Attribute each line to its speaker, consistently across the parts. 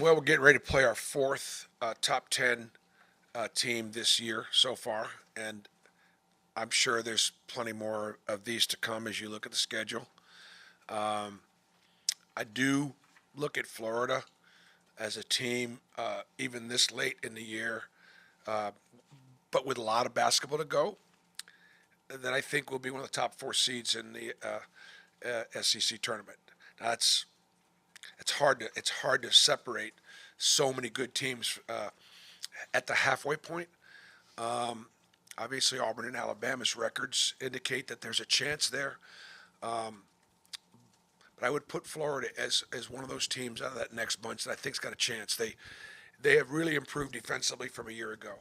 Speaker 1: Well, we're getting ready to play our fourth top 10 team this year so far, and I'm sure there's plenty more of these to come as you look at the schedule. I do look at Florida as a team, even this late in the year, but with a lot of basketball to go, that I think will be one of the top four seeds in the SEC tournament. Now, it's hard to separate so many good teams at the halfway point. Obviously, Auburn and Alabama's records indicate that there's a chance there. But I would put Florida as one of those teams out of that next bunch that I think's got a chance. They have really improved defensively from a year ago.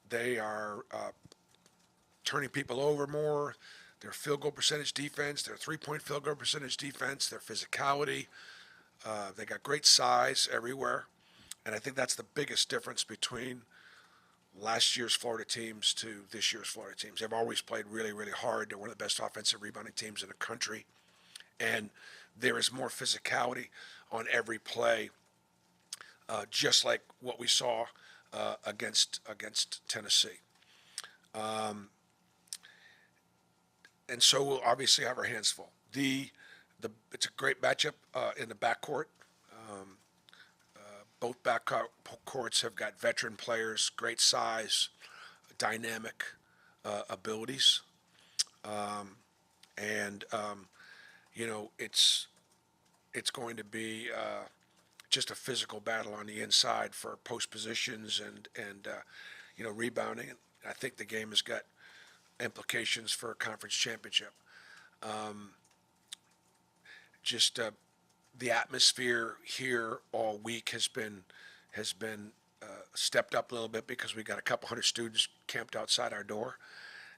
Speaker 1: They are turning people over more. Their field goal percentage defense, their three-point field goal percentage defense, their physicality. They got great size everywhere. And I think that's the biggest difference between last year's Florida teams to this year's Florida teams. They've always played really, really hard. They're one of the best offensive rebounding teams in the country. And there is more physicality on every play, just like what we saw against Tennessee. And so we'll obviously have our hands full. It's a great matchup in the backcourt. Both backcourts have got veteran players, great size, dynamic abilities, and it's going to be just a physical battle on the inside for post positions and rebounding. I think the game has got implications for a conference championship. Just the atmosphere here all week has been stepped up a little bit because we got a couple hundred students camped outside our door,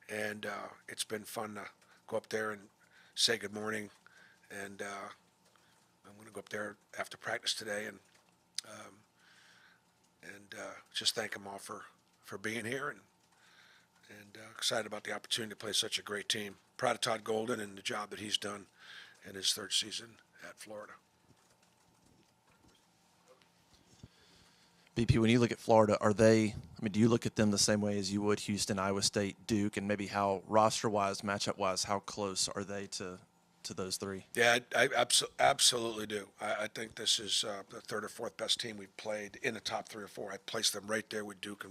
Speaker 1: and it's been fun to go up there and say good morning. And I'm going to go up there after practice today and just thank them all for being here and excited about the opportunity to play such a great team. Proud of Todd Golden and the job that he's done in his third season at Florida.
Speaker 2: BP, when you look at Florida, do you look at them the same way as you would Houston, Iowa State, Duke, and maybe how roster-wise, matchup-wise, how close are they to those three?
Speaker 1: Yeah, I absolutely do. I think this is the third or fourth best team we've played in the top three or four. I place them right there with Duke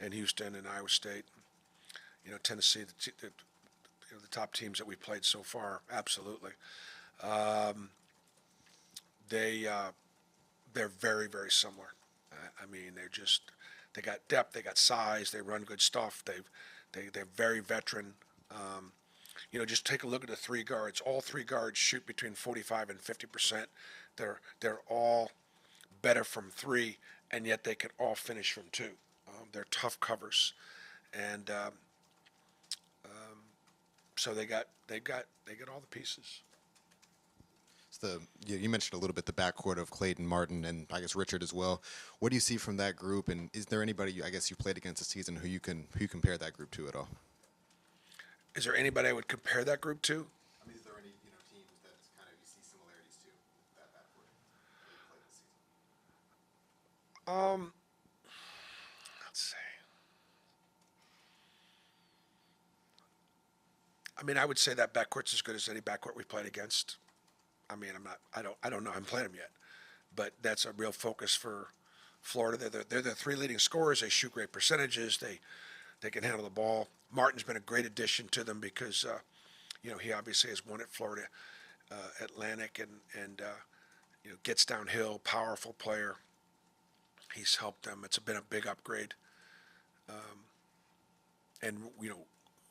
Speaker 1: and Houston and Iowa State. Tennessee, the top teams that we've played so far, absolutely. They're very, very similar. They got depth, they got size, they run good stuff. They're very veteran. Just take a look at the three guards. All three guards shoot between 45 and 50%. They're all better from three, and yet they can all finish from two. They're tough covers, and so they got all the pieces.
Speaker 3: You mentioned a little bit the backcourt of Clayton, Martin, and I guess Richard as well. What do you see from that group, and is there anybody you played against this season who you compare that group to at all?
Speaker 1: Is there anybody I would compare that group to?
Speaker 3: Is there any teams that kind of you see similarities to that backcourt that you played this season?
Speaker 1: Let's see. I would say that backcourt's as good as any backcourt we've played against. I don't know. I haven't played them yet, but that's a real focus for Florida. They're the three leading scorers. They shoot great percentages. They can handle the ball. Martin's been a great addition to them because, he obviously has won at Florida Atlantic and gets downhill, powerful player. He's helped them. It's been a big upgrade. And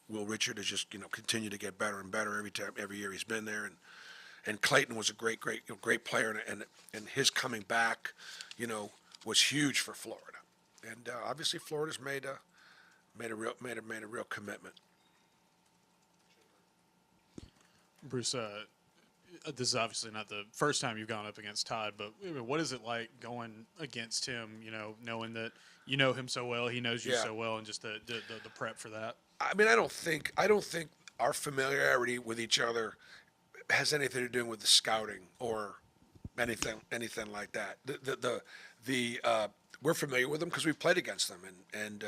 Speaker 1: Will Richard has just continue to get better and better every year he's been there. And Clayton was a great player, and his coming back, was huge for Florida. And obviously Florida's made a real commitment.
Speaker 4: Bruce, this is obviously not the first time you've gone up against Todd, but what is it like going against him? Knowing that you know him so well, he knows you so well, and just the prep for that.
Speaker 1: I don't think our familiarity with each other has anything to do with the scouting or anything like that. We're familiar with them because we've played against them, and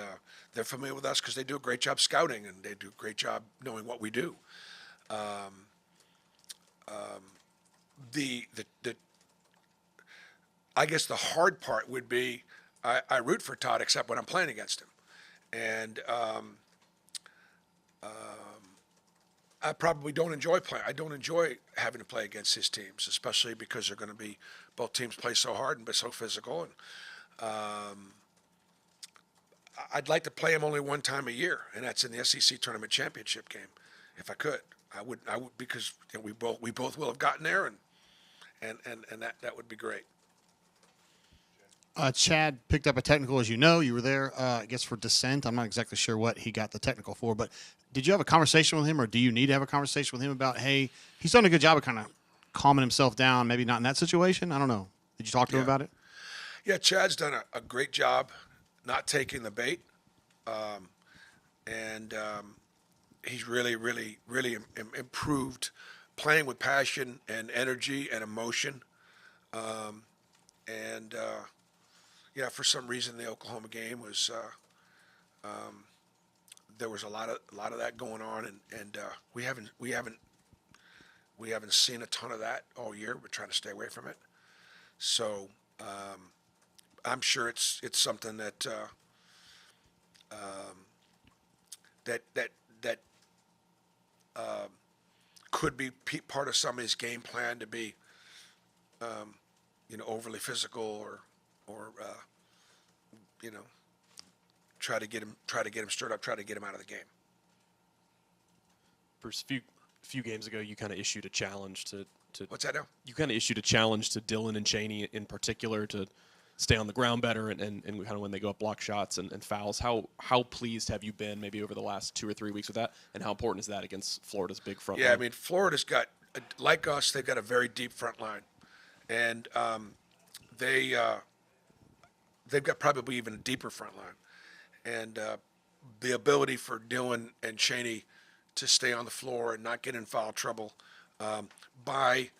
Speaker 1: they're familiar with us because they do a great job scouting and they do a great job knowing what we do. I guess the hard part would be I root for Todd except when I'm playing against him, and I probably don't enjoy playing. I don't enjoy having to play against his teams, especially because they're going to be both teams play so hard and be so physical. And I'd like to play him only one time a year, and that's in the SEC tournament championship game, if I could. I would because we both will have gotten there, and that would be great.
Speaker 5: Chad picked up a technical, as you know. You were there, I guess, for dissent. I'm not exactly sure what he got the technical for, but did you have a conversation with him, or do you need to have a conversation with him about, hey, he's done a good job of kind of calming himself down, maybe not in that situation? I don't know. Did you talk to him about it?
Speaker 1: Yeah, Chad's done a great job not taking the bait, and he's really improved playing with passion and energy and emotion, and yeah, for some reason the Oklahoma game was there was a lot of that going on, and we haven't seen a ton of that all year. We're trying to stay away from it. So I'm sure it's something that could be part of somebody's game plan to be overly physical or try to get him stirred up, try to get him out of the game.
Speaker 6: Bruce, a few games ago, you kind of issued a challenge to.
Speaker 1: What's that now?
Speaker 6: You kind of issued a challenge to Dillon and Chaney in particular to stay on the ground better and kind of when they go up block shots and fouls. How pleased have you been maybe over the last 2 or 3 weeks with that, and how important is that against Florida's big front line?
Speaker 1: Yeah, I mean, Florida's got, like us, they've got a very deep front line, and they've got probably even a deeper front line, and the ability for Dillon and Chaney to stay on the floor and not get in foul trouble by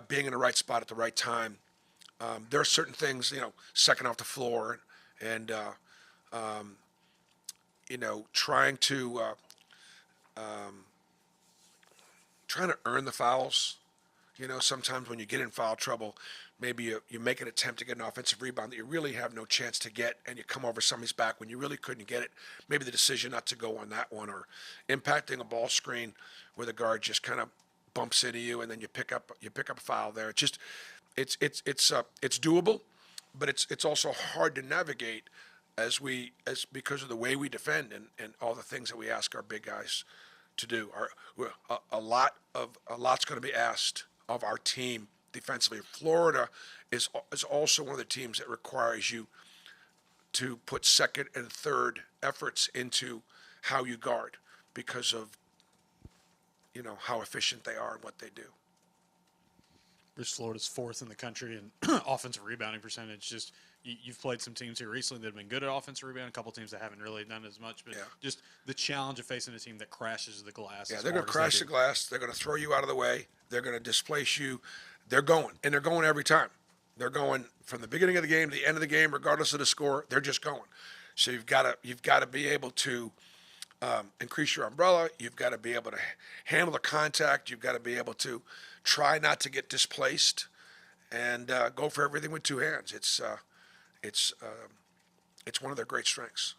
Speaker 1: being in the right spot at the right time. There are certain things, second off the floor, and trying to earn the fouls. Sometimes when you get in foul trouble, maybe you make an attempt to get an offensive rebound that you really have no chance to get, and you come over somebody's back when you really couldn't get it. Maybe the decision not to go on that one, or impacting a ball screen where the guard just kind of bumps into you, and then you pick up a foul there. It's doable, but it's also hard to navigate because of the way we defend and all the things that we ask our big guys to do. A lot's going to be asked of our team defensively. Florida is also one of the teams that requires you to put second and third efforts into how you guard because of how efficient they are and what they do.
Speaker 4: Bruce, Florida's fourth in the country in offensive rebounding percentage. Just you've played some teams here recently that have been good at offensive rebounding, a couple teams that haven't really done as much. But just the challenge of facing a team that crashes the glass.
Speaker 1: Yeah, they're going to crash the glass. They're going to throw you out of the way. They're going to displace you. They're going every time. They're going from the beginning of the game to the end of the game, regardless of the score. They're just going. So you've got to be able to increase your umbrella. You've got to be able to handle the contact. You've got to be able to try not to get displaced, and go for everything with two hands. It's one of their great strengths.